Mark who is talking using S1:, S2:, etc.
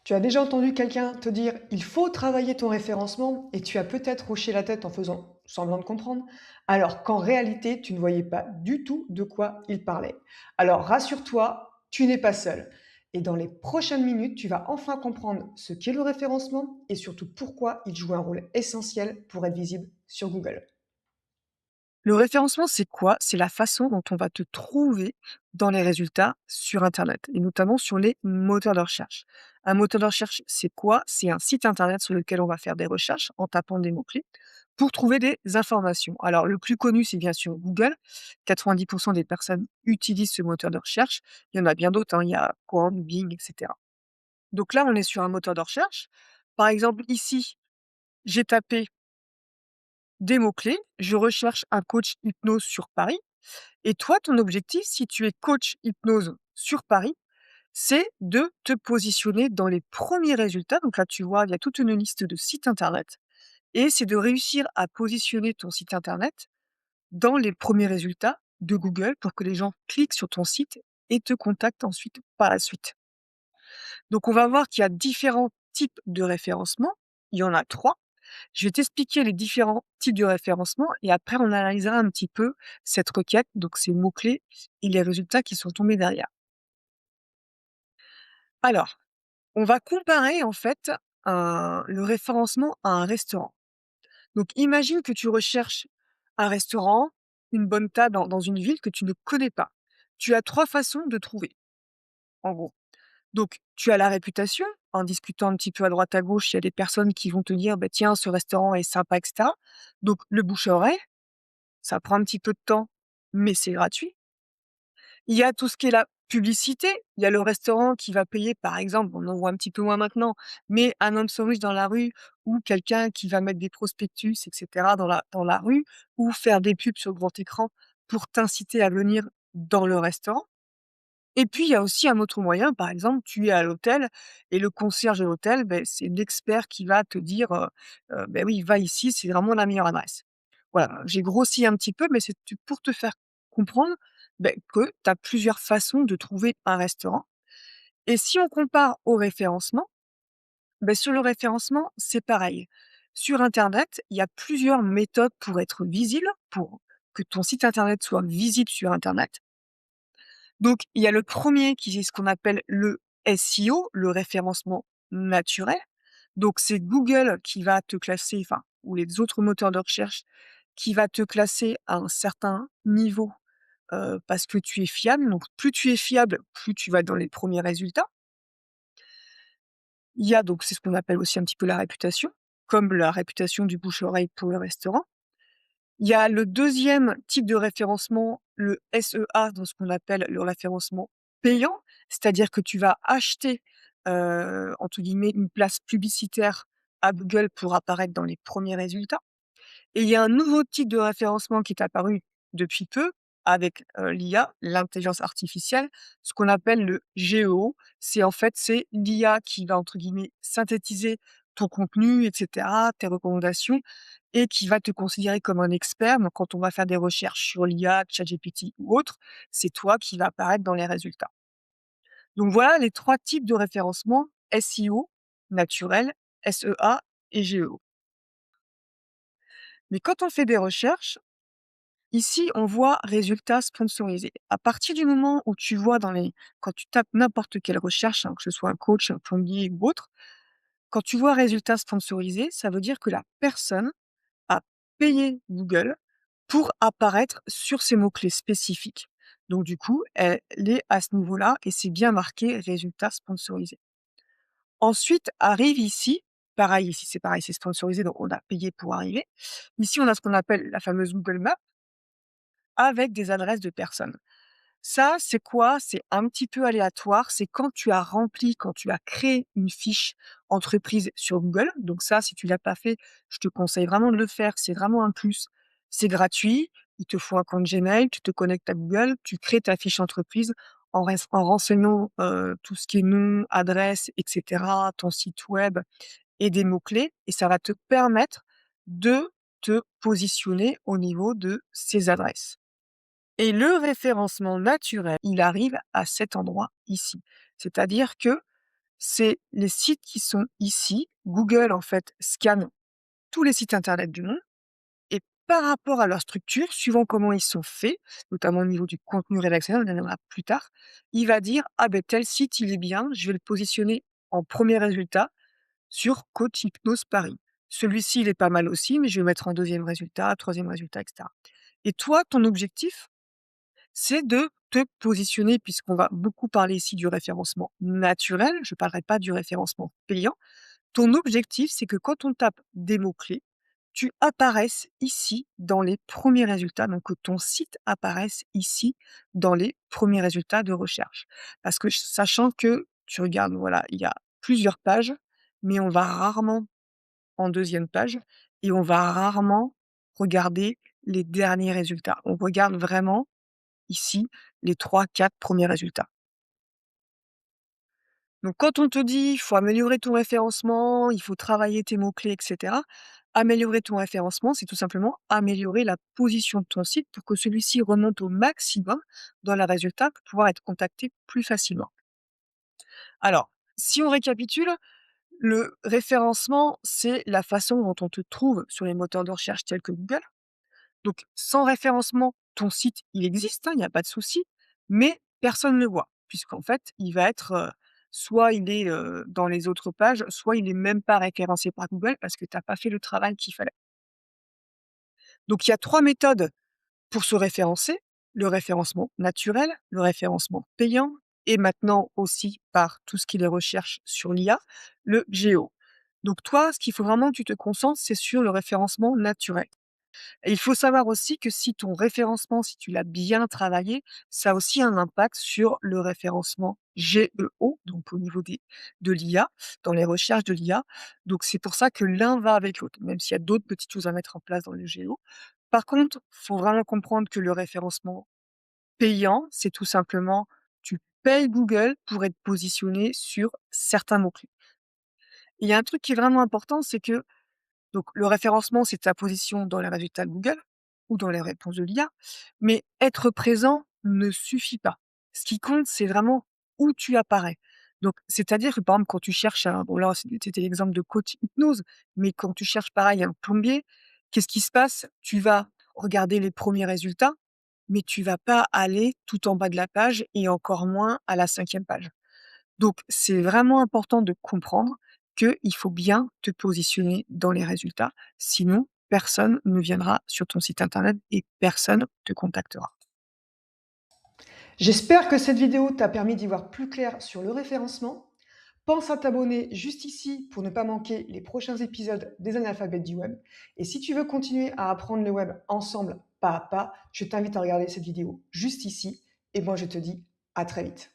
S1: Tu as déjà entendu quelqu'un te dire: «Il faut travailler ton référencement» et tu as peut-être hoché la tête en faisant semblant de comprendre, alors qu'en réalité, tu ne voyais pas du tout de quoi il parlait. Alors rassure-toi, tu n'es pas seul et dans les prochaines minutes, tu vas enfin comprendre ce qu'est le référencement et surtout pourquoi il joue un rôle essentiel pour être visible sur Google.
S2: Le référencement, c'est quoi? C'est la façon dont on va te trouver dans les résultats sur internet et notamment sur les moteurs de recherche. Un moteur de recherche, c'est quoi? C'est un site internet sur lequel on va faire des recherches en tapant des mots-clés pour trouver des informations. Alors, le plus connu, c'est bien sûr Google. 90 des personnes utilisent ce moteur de recherche. Il y en a bien d'autres, hein, il y a Quant, Bing, et cetera. Donc là, on est sur un moteur de recherche. Par exemple, ici, j'ai tapé des mots-clés, je recherche un coach hypnose sur Paris. Et toi, ton objectif, si tu es coach hypnose sur Paris, c'est de te positionner dans les premiers résultats. Donc là, tu vois, il y a toute une liste de sites internet et c'est de réussir à positionner ton site internet dans les premiers résultats de Google pour que les gens cliquent sur ton site et te contactent ensuite par la suite. Donc on va voir qu'il y a différents types de référencement. Il y en a 3. Je vais t'expliquer les différents types de référencement et après on analysera un petit peu cette requête, donc ces mots-clés et les résultats qui sont tombés derrière. Alors, on va comparer en fait le référencement à un restaurant. Donc imagine que tu recherches un restaurant, une bonne table dans une ville que tu ne connais pas. Tu as 3 façons de trouver, en gros. Donc tu as la réputation, en discutant un petit peu à droite à gauche, il y a des personnes qui vont te dire: «Bah, tiens, ce restaurant est sympa» et cetera. Donc le bouche à oreille. Ça prend un petit peu de temps, mais c'est gratuit. Il y a tout ce qui est la publicité. Il y a le restaurant qui va payer, par exemple, on en voit un petit peu moins maintenant, mais un homme sandwich dans la rue ou quelqu'un qui va mettre des prospectus et cetera dans la rue ou faire des pubs sur grand écran pour t'inciter à venir dans le restaurant. Et puis, il y a aussi un autre moyen, par exemple, tu es à l'hôtel et le concierge de l'hôtel, beh, c'est l'expert qui va te dire, «Beh, oui, va ici, c'est vraiment la meilleure adresse». Voilà, j'ai grossi un petit peu, mais c'est pour te faire comprendre, beh, que tu as plusieurs façons de trouver un restaurant. Et si on compare au référencement, beh, sur le référencement, c'est pareil. Sur internet, il y a plusieurs méthodes pour être visible, pour que ton site internet soit visible sur internet. Donc, il y a le premier qui est ce qu'on appelle le SEO, le référencement naturel. Donc, c'est Google qui va te classer, enfin, ou les autres moteurs de recherche, qui va te classer à un certain niveau, parce que tu es fiable. Donc, plus tu es fiable, plus tu vas dans les premiers résultats. Il y a donc, c'est ce qu'on appelle aussi un petit peu la réputation, comme la réputation du bouche-oreille pour le restaurant. Il y a le deuxième type de référencement, le SEA, dans ce qu'on appelle le référencement payant, c'est-à-dire que tu vas acheter, entre guillemets, «une place publicitaire» à Google pour apparaître dans les premiers résultats. Et il y a un nouveau type de référencement qui est apparu depuis peu avec, l'IA, l'intelligence artificielle, ce qu'on appelle le GEO. C'est l'IA qui va, entre guillemets, «synthétiser» ton contenu et cetera, tes recommandations et qui va te considérer comme un expert. Donc quand on va faire des recherches sur l'IA, ChatGPT ou autre, c'est toi qui vas apparaître dans les résultats. Donc voilà les 3 types de référencement: SEO, naturel, SEA et GEO. Mais quand on fait des recherches, ici, on voit résultats sponsorisés. À partir du moment où tu vois quand tu tapes n'importe quelle recherche, hein, que ce soit un coach, un plombier ou autre, quand tu vois résultats sponsorisés, ça veut dire que la personne a payé Google pour apparaître sur ces mots-clés spécifiques. Donc du coup, elle est à ce niveau-là et c'est bien marqué résultats sponsorisés. Ensuite arrive ici, pareil, ici c'est pareil, c'est sponsorisé, donc on a payé pour arriver. Ici, on a ce qu'on appelle la fameuse Google Maps avec des adresses de personnes. Ça, c'est quoi? C'est un petit peu aléatoire. C'est quand tu as créé une fiche entreprise sur Google. Donc ça, si tu l'as pas fait, je te conseille vraiment de le faire. C'est vraiment un plus. C'est gratuit. Il te faut un compte Gmail, tu te connectes à Google, tu crées ta fiche entreprise en renseignant, tout ce qui est nom, adresse et cetera, ton site web et des mots-clés et ça va te permettre de te positionner au niveau de ces adresses. Et le référencement naturel, il arrive à cet endroit ici. C'est-à-dire que c'est les sites qui sont ici. Google, en fait, scanne tous les sites internet du monde et par rapport à leur structure, suivant comment ils sont faits, notamment au niveau du contenu rédactionnel, on y reviendra plus tard, il va dire: «Ah ben tel site, il est bien, je vais le positionner en premier résultat sur Coach Hypnose Paris. Celui-ci, il est pas mal aussi, mais je vais le mettre en deuxième résultat, troisième résultat, et cetera». Et toi, ton objectif, c'est de te positionner, puisqu'on va beaucoup parler ici du référencement naturel, je ne parlerai pas du référencement payant. Ton objectif, c'est que quand on tape des mots-clés, tu apparaisses ici dans les premiers résultats, donc que ton site apparaisse ici dans les premiers résultats de recherche. Parce que sachant que tu regardes, voilà, il y a plusieurs pages, mais on va rarement en deuxième page et on va rarement regarder les derniers résultats. On regarde vraiment ici les trois, quatre premiers résultats. Donc quand on te dit: «Il faut améliorer ton référencement, il faut travailler tes mots-clés» et cetera. Améliorer ton référencement, c'est tout simplement améliorer la position de ton site pour que celui-ci remonte au maximum dans les résultats pour pouvoir être contacté plus facilement. Alors, si on récapitule, le référencement, c'est la façon dont on te trouve sur les moteurs de recherche tels que Google. Donc sans référencement, ton site, il existe, hein, il y a pas de souci, mais personne ne le voit puisqu'en fait, il va être, soit il est, dans les autres pages, soit il est même pas référencé par Google parce que tu as pas fait le travail qu'il fallait. Donc il y a 3 méthodes pour se référencer: le référencement naturel, le référencement payant et maintenant aussi par tout ce qui est les recherches sur l'IA, le GEO. Donc toi, ce qu'il faut vraiment que tu te concentres, c'est sur le référencement naturel. Et il faut savoir aussi que si ton référencement, si tu l'as bien travaillé, ça a aussi un impact sur le référencement GEO, donc au niveau de l'IA, dans les recherches de l'IA. Donc c'est pour ça que l'un va avec l'autre, même s'il y a d'autres petites choses à mettre en place dans le GEO. Par contre, il faut vraiment comprendre que le référencement payant, c'est tout simplement, tu payes Google pour être positionné sur certains mots-clés. Il y a un truc qui est vraiment important, c'est que donc le référencement, c'est ta position dans les résultats de Google ou dans les réponses de l'IA, mais être présent ne suffit pas. Ce qui compte, c'est vraiment où tu apparais. Donc, c'est-à-dire que, par exemple, quand tu cherches un bon là, c'était l'exemple de coach hypnose, mais quand tu cherches pareil un plombier, qu'est-ce qui se passe? Tu vas regarder les premiers résultats, mais tu vas pas aller tout en bas de la page et encore moins à la 5e page. Donc, c'est vraiment important de comprendre qu'il faut bien te positionner dans les résultats, sinon personne ne viendra sur ton site internet et personne te contactera.
S1: J'espère que cette vidéo t'a permis d'y voir plus clair sur le référencement. Pense à t'abonner juste ici pour ne pas manquer les prochains épisodes des analphabètes du web. Et si tu veux continuer à apprendre le web ensemble, pas à pas, je t'invite à regarder cette vidéo juste ici. Et moi, je te dis à très vite.